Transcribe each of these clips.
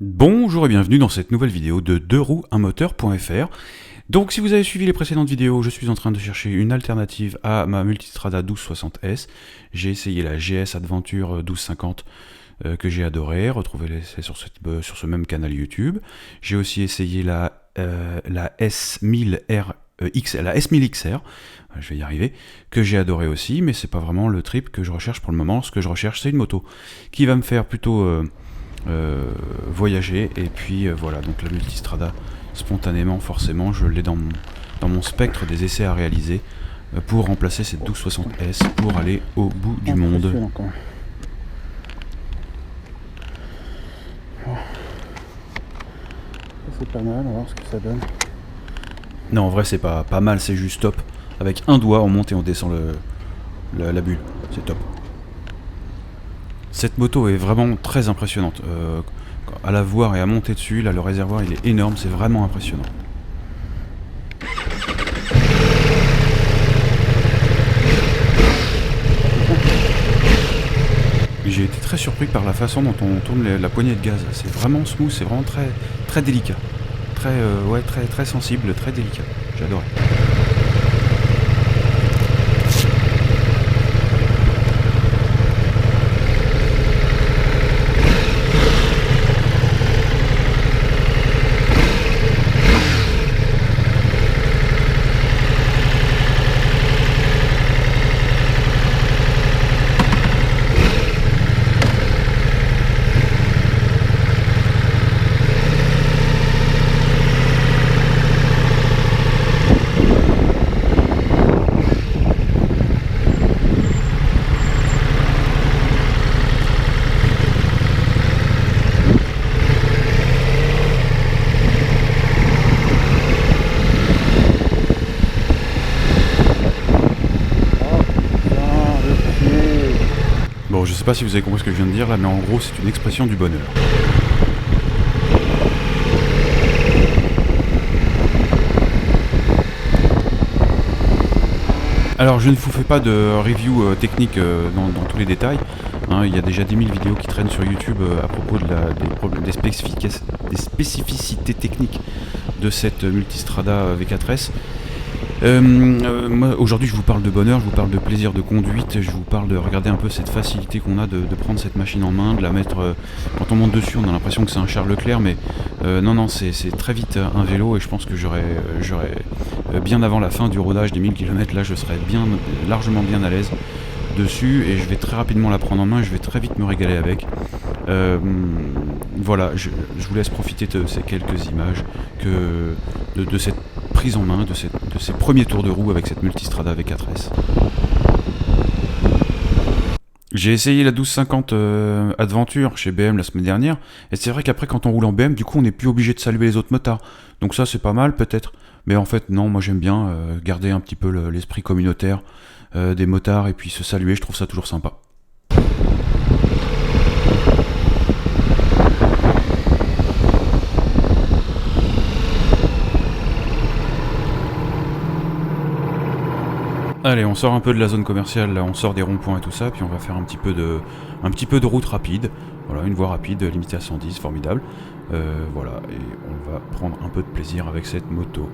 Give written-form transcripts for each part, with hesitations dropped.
Bonjour et bienvenue dans cette nouvelle vidéo de 2rouesunmoteur.fr. Donc si vous avez suivi les précédentes vidéos, je suis en train de chercher une alternative à ma Multistrada 1260S. J'ai essayé la GS Adventure 1250 que j'ai adoré, retrouvez-les sur ce même canal YouTube. J'ai aussi essayé la S1000R la S1000XR, je vais y arriver, que j'ai adoré aussi, mais c'est pas vraiment le trip que je recherche pour le moment. Ce que je recherche, c'est une moto qui va me faire plutôt voyager, et puis voilà, donc la Multistrada, spontanément, forcément, je l'ai dans mon spectre des essais à réaliser pour remplacer cette 1260S pour aller au bout du monde. C'est pas mal, on va voir ce que ça donne. Non, en vrai, c'est pas mal, c'est juste top. Avec un doigt, on monte et on descend la bulle, c'est top. Cette moto est vraiment très impressionnante. À la voir et à monter dessus, là, le réservoir il est énorme, c'est vraiment impressionnant. J'ai été très surpris par la façon dont on tourne la poignée de gaz. C'est vraiment smooth, c'est vraiment très, très délicat. Très sensible, très délicat. J'adore. Bon, je sais pas si vous avez compris ce que je viens de dire là, mais en gros, c'est une expression du bonheur. Alors, je ne vous fais pas de review technique dans tous les détails. Hein, il y a déjà 10 000 vidéos qui traînent sur YouTube à propos des spécificités techniques de cette Multistrada V4S. Moi, aujourd'hui, je vous parle de bonheur, je vous parle de plaisir de conduite, je vous parle de regarder un peu cette facilité qu'on a de prendre cette machine en main, de la mettre... quand on monte dessus, on a l'impression que c'est un Charles Leclerc, mais non, c'est très vite un vélo, et je pense que j'aurais bien avant la fin du rodage des 1000 km, là, je serais largement bien à l'aise dessus, et je vais très rapidement la prendre en main, je vais très vite me régaler avec. Voilà, je vous laisse profiter de ces quelques images de cette prise en main, de ces premiers tours de roue avec cette Multistrada V4S. J'ai essayé la 1250 Adventure chez BM la semaine dernière, et c'est vrai qu'après quand on roule en BM, du coup on n'est plus obligé de saluer les autres motards. Donc ça c'est pas mal peut-être, mais en fait non, moi j'aime bien garder un petit peu l'esprit communautaire des motards, et puis se saluer, je trouve ça toujours sympa. Allez, on sort un peu de la zone commerciale, là, on sort des ronds-points et tout ça, puis on va faire un petit peu de route rapide. Voilà, une voie rapide, limitée à 110, formidable. Voilà, et on va prendre un peu de plaisir avec cette moto.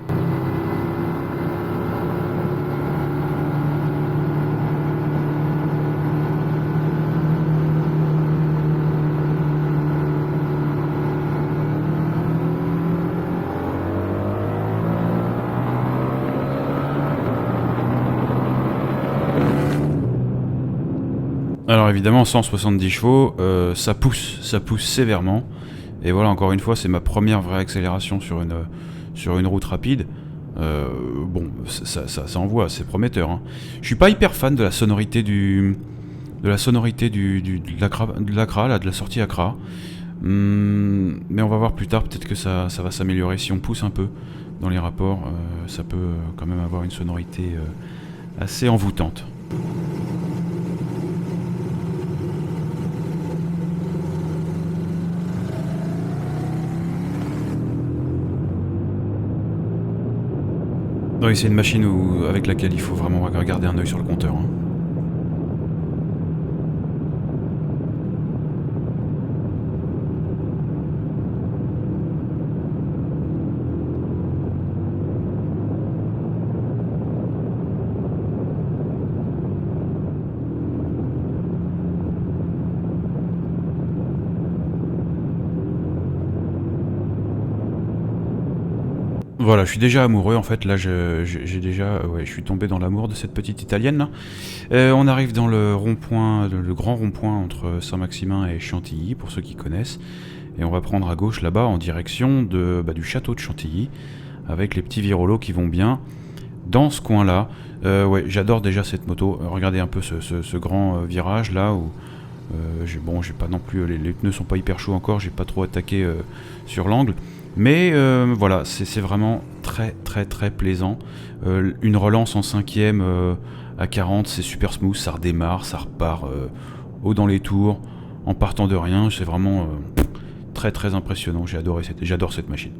Alors évidemment, 170 chevaux, ça pousse sévèrement. Et voilà, encore une fois, c'est ma première vraie accélération sur une route rapide. Bon, ça envoie, c'est prometteur. Hein. Je suis pas hyper fan de la sonorité de la sortie Accra. Mais on va voir plus tard, peut-être que ça va s'améliorer si on pousse un peu dans les rapports. Ça peut quand même avoir une sonorité assez envoûtante. Oui, c'est une machine avec laquelle il faut vraiment garder un œil sur le compteur. Hein. Voilà, je suis déjà amoureux en fait, là j'ai déjà, ouais, je suis tombé dans l'amour de cette petite italienne là. On arrive dans le rond-point, le grand rond-point entre Saint-Maximin et Chantilly, pour ceux qui connaissent. Et on va prendre à gauche là-bas en direction du château de Chantilly, avec les petits virolos qui vont bien dans ce coin-là. Ouais, j'adore déjà cette moto. Regardez un peu ce grand virage là où j'ai pas non plus les pneus sont pas hyper chauds encore, j'ai pas trop attaqué sur l'angle, mais voilà, c'est vraiment très très très plaisant. Une relance en cinquième à 40, c'est super smooth, ça redémarre, ça repart haut dans les tours en partant de rien, c'est vraiment très très impressionnant. J'adore cette machine.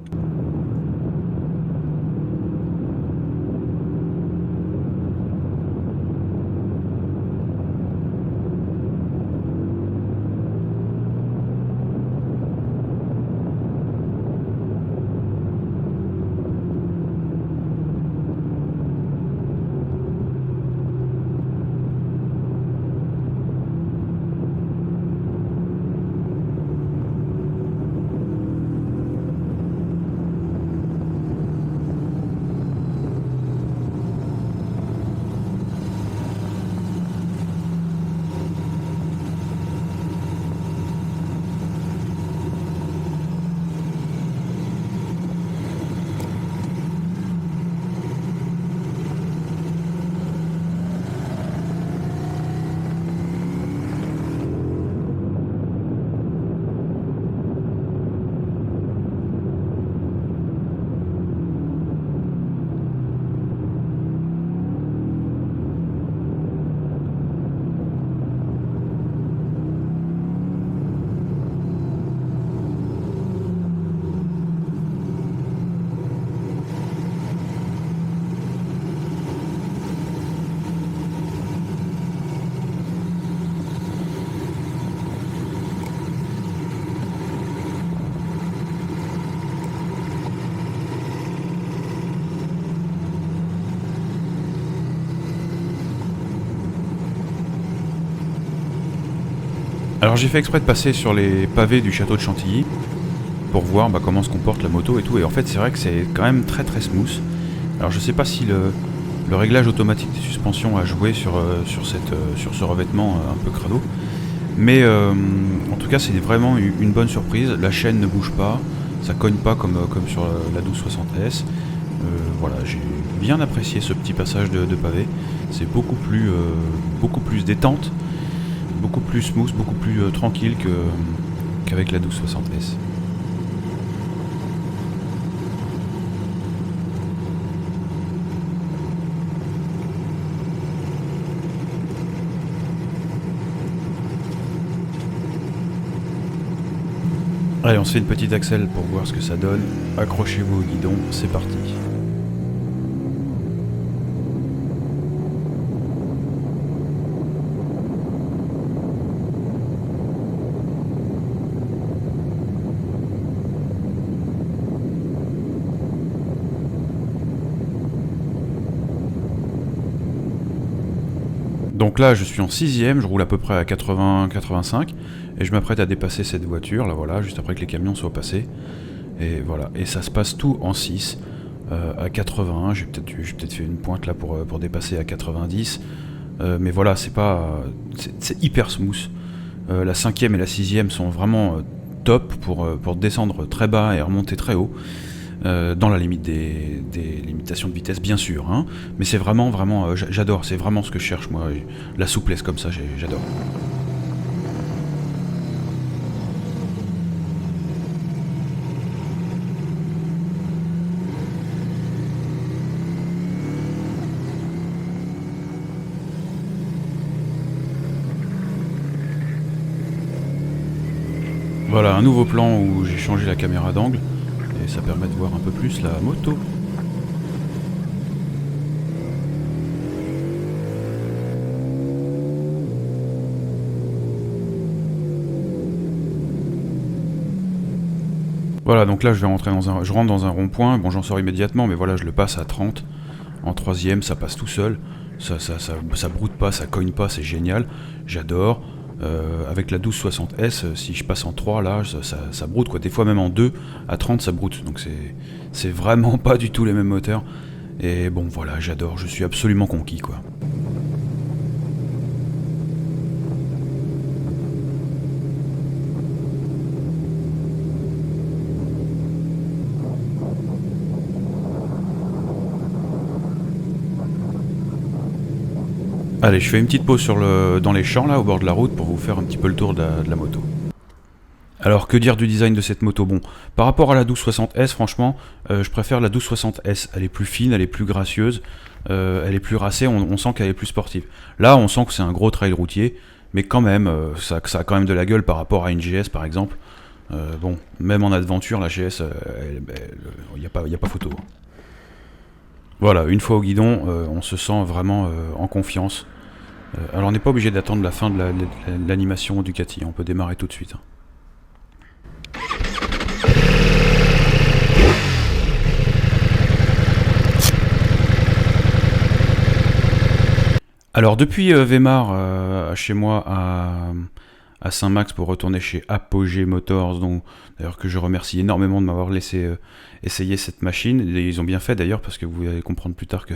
Alors j'ai fait exprès de passer sur les pavés du château de Chantilly pour voir comment se comporte la moto et tout, et en fait c'est vrai que c'est quand même très très smooth. Alors je sais pas si le réglage automatique des suspensions a joué sur ce revêtement un peu crado, mais en tout cas c'est vraiment une bonne surprise. La chaîne ne bouge pas, ça cogne pas comme sur la 1260S. Voilà, j'ai bien apprécié ce petit passage de pavé. C'est beaucoup plus détente, beaucoup plus smooth, beaucoup plus tranquille qu'avec la 1260S. Allez, on se fait une petite accel pour voir ce que ça donne. Accrochez-vous au guidon, c'est parti. Donc là je suis en 6ème, je roule à peu près à 80-85 et je m'apprête à dépasser cette voiture, là voilà, juste après que les camions soient passés. Et voilà, et ça se passe tout en 6, à 81, j'ai peut-être fait une pointe là pour dépasser à 90, mais voilà, c'est hyper smooth. La 5ème et la 6ème sont vraiment top pour descendre très bas et remonter très haut. Dans la limite des limitations de vitesse bien sûr, hein, mais c'est vraiment j'adore, c'est vraiment ce que je cherche moi, la souplesse comme ça, j'adore. Voilà un nouveau plan où j'ai changé la caméra d'angle et ça permet de voir un peu plus la moto. Voilà, donc là je rentre dans un rond-point, bon j'en sors immédiatement, mais voilà, je le passe à 30. En 3ème, ça passe tout seul, ça broute pas, ça cogne pas, c'est génial, j'adore. Avec la 1260S, si je passe en 3, là, ça broute, quoi. Des fois, même en 2, à 30, ça broute. Donc, c'est vraiment pas du tout les mêmes moteurs. Et bon, voilà, j'adore, je suis absolument conquis, quoi. Allez, je fais une petite pause dans les champs, là, au bord de la route, pour vous faire un petit peu le tour de la moto. Alors, que dire du design de cette moto? Bon, par rapport à la 1260S, franchement, je préfère la 1260S. Elle est plus fine, elle est plus gracieuse, elle est plus racée, on sent qu'elle est plus sportive. Là, on sent que c'est un gros trail routier, mais quand même, ça a quand même de la gueule par rapport à une GS, par exemple. Bon, même en aventure, la GS, il n'y a pas photo. Voilà, une fois au guidon, on se sent vraiment en confiance. Alors, on n'est pas obligé d'attendre la fin de l'animation Ducati, on peut démarrer tout de suite. Alors depuis Weimar, chez moi à Saint-Max pour retourner chez Apogee Motors, donc d'ailleurs que je remercie énormément de m'avoir laissé essayer cette machine, et ils ont bien fait d'ailleurs parce que vous allez comprendre plus tard que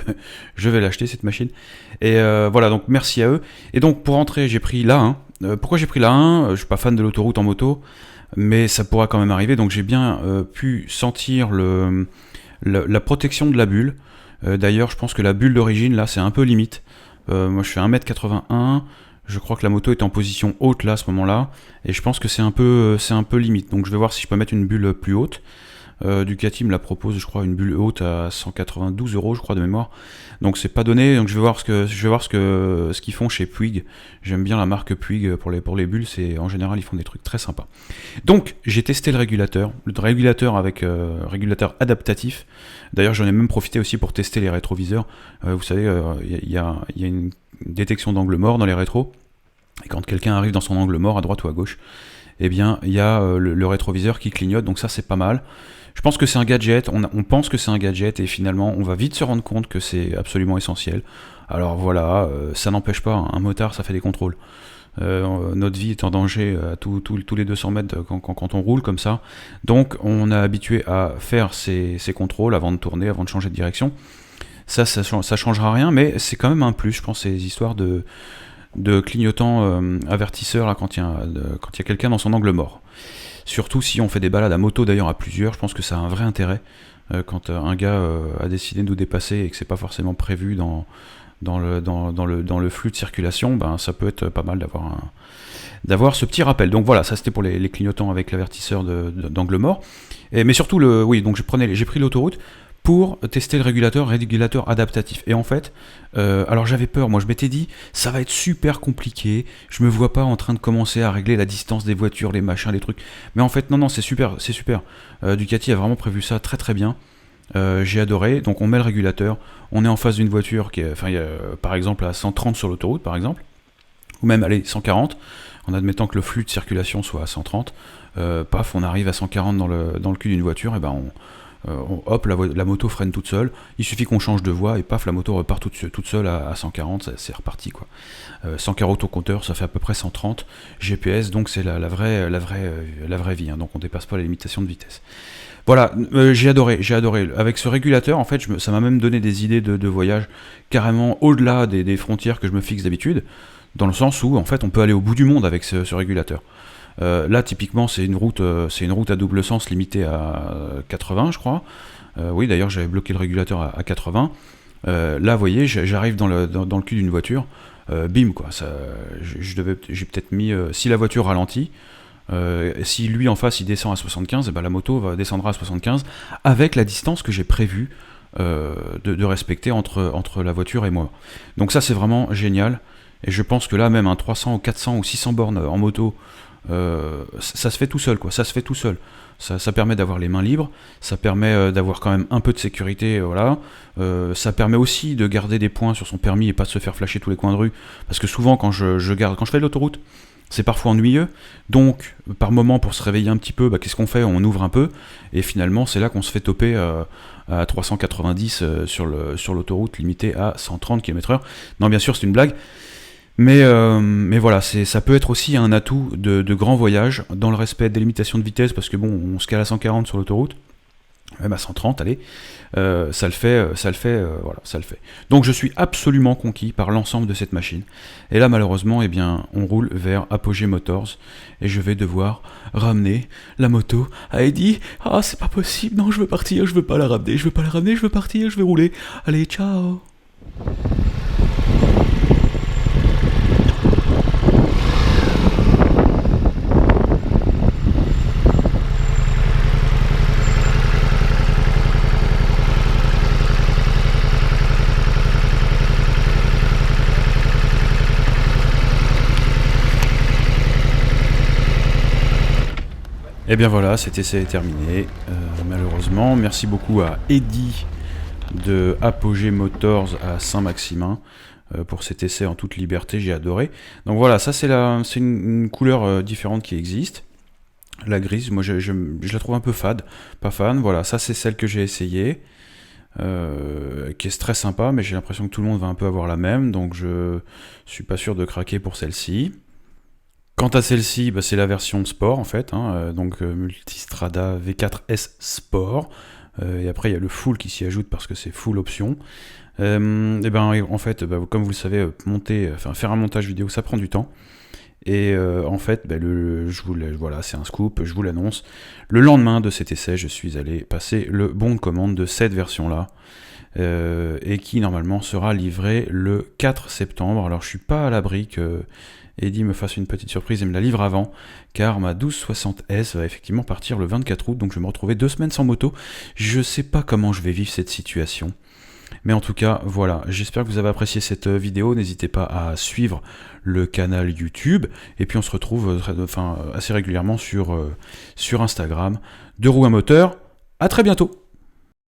je vais l'acheter cette machine, et voilà, donc merci à eux. Et donc pour rentrer j'ai pris la 1, pourquoi j'ai pris la 1? Je suis pas fan de l'autoroute en moto, mais ça pourra quand même arriver, donc j'ai bien pu sentir la protection de la bulle. D'ailleurs je pense que la bulle d'origine là c'est un peu limite. Moi je fais 1m81, je crois que la moto est en position haute là à ce moment-là, et je pense que c'est un peu limite, donc je vais voir si je peux mettre une bulle plus haute. Ducati me la propose, je crois, une bulle haute à 192 €, je crois, de mémoire. Donc c'est pas donné, donc je vais voir ce qu'ils font chez Puig. J'aime bien la marque Puig pour les bulles, en général ils font des trucs très sympas. Donc j'ai testé le régulateur avec régulateur adaptatif. D'ailleurs j'en ai même profité aussi pour tester les rétroviseurs. Vous savez, il y a une détection d'angle mort dans les rétros, et quand quelqu'un arrive dans son angle mort à droite ou à gauche, eh bien il y a le rétroviseur qui clignote, donc ça c'est pas mal. Je pense que c'est un gadget, on pense que c'est un gadget, et finalement on va vite se rendre compte que c'est absolument essentiel. Alors voilà, ça n'empêche pas, un motard ça fait des contrôles. Notre vie est en danger à tous les 200 mètres quand on roule comme ça. Donc on a habitué à faire ces contrôles avant de tourner, avant de changer de direction. Ça changera rien, mais c'est quand même un plus, je pense, ces histoires de clignotants avertisseurs là, quand il y a quelqu'un dans son angle mort. Surtout si on fait des balades à moto d'ailleurs à plusieurs, je pense que ça a un vrai intérêt. Quand un gars a décidé de nous dépasser et que c'est pas forcément prévu dans le flux de circulation, ben ça peut être pas mal d'avoir ce petit rappel. Donc voilà, ça c'était pour les clignotants avec l'avertisseur d'angle mort. Mais surtout donc j'ai pris l'autoroute pour tester le régulateur adaptatif. Et en fait, alors j'avais peur, moi je m'étais dit, ça va être super compliqué, je me vois pas en train de commencer à régler la distance des voitures, les machins, les trucs. Mais en fait, non, c'est super. Ducati a vraiment prévu ça très très bien. J'ai adoré. Donc on met le régulateur, on est en face d'une voiture qui est, par exemple à 130 sur l'autoroute, par exemple, ou même, allez, 140, en admettant que le flux de circulation soit à 130, paf, on arrive à 140 dans le cul d'une voiture, et ben hop, la moto freine toute seule, il suffit qu'on change de voie et paf, la moto repart toute seule à 140, c'est reparti quoi. 140 autocompteur, ça fait à peu près 130 GPS, donc c'est la vraie vie, hein, donc on dépasse pas la limitation de vitesse. Voilà, j'ai adoré. Avec ce régulateur, en fait, ça m'a même donné des idées de voyage carrément au-delà des frontières que je me fixe d'habitude, dans le sens où en fait on peut aller au bout du monde avec ce régulateur. Là typiquement c'est une route à double sens limitée à 80 je crois. Oui d'ailleurs j'avais bloqué le régulateur à 80. Là vous voyez j'arrive dans le cul d'une voiture, bim quoi. J'ai peut-être mis si la voiture ralentit, si lui en face il descend à 75, et ben la moto descendra à 75 avec la distance que j'ai prévue de respecter entre la voiture et moi. Donc ça c'est vraiment génial, et je pense que là même un 300 ou 400 ou 600 bornes en moto, ça se fait tout seul quoi, ça se fait tout seul. Ça permet d'avoir les mains libres, ça permet d'avoir quand même un peu de sécurité, voilà. Ça permet aussi de garder des points sur son permis et pas de se faire flasher tous les coins de rue, parce que souvent quand je fais de l'autoroute, c'est parfois ennuyeux, donc par moment pour se réveiller un petit peu, qu'est-ce qu'on fait? On ouvre un peu, et finalement c'est là qu'on se fait toper à 390 sur l'autoroute limitée à 130 km/h. Non bien sûr c'est une blague. Mais voilà, ça peut être aussi un atout de grands voyages, dans le respect des limitations de vitesse, parce que bon, on se cale à 140 sur l'autoroute, même à 130, allez, ça le fait, voilà, ça le fait. Donc je suis absolument conquis par l'ensemble de cette machine. Et là, malheureusement, eh bien, on roule vers Apogee Motors, et je vais devoir ramener la moto à Eddie. Ah, c'est pas possible, non, je veux partir, je veux pas la ramener, je veux partir, je vais rouler. Allez, ciao. Et bien voilà, cet essai est terminé, malheureusement. Merci beaucoup à Eddie de Apogee Motors à Saint-Maximin pour cet essai en toute liberté, j'ai adoré. Donc voilà, ça c'est une couleur différente qui existe. La grise, moi je la trouve un peu fade, pas fan. Voilà, ça c'est celle que j'ai essayée, qui est très sympa, mais j'ai l'impression que tout le monde va un peu avoir la même, donc je suis pas sûr de craquer pour celle-ci. Quant à celle-ci, c'est la version Sport en fait, donc Multistrada V4S Sport. Et après il y a le Full qui s'y ajoute parce que c'est full option. Et ben en fait, comme vous le savez, faire un montage vidéo ça prend du temps. Et en fait, voilà, c'est un scoop, je vous l'annonce. Le lendemain de cet essai, je suis allé passer le bon de commande de cette version-là. Et qui normalement sera livré le 4 septembre. Alors je suis pas à l'abri que Eddie me fasse une petite surprise et me la livre avant, car ma 1260S va effectivement partir le 24 août, donc je vais me retrouver 2 semaines sans moto. Je sais pas comment je vais vivre cette situation. Mais en tout cas, voilà, j'espère que vous avez apprécié cette vidéo, n'hésitez pas à suivre le canal YouTube, et puis on se retrouve assez régulièrement sur Instagram. De Roues à Moteur, à très bientôt.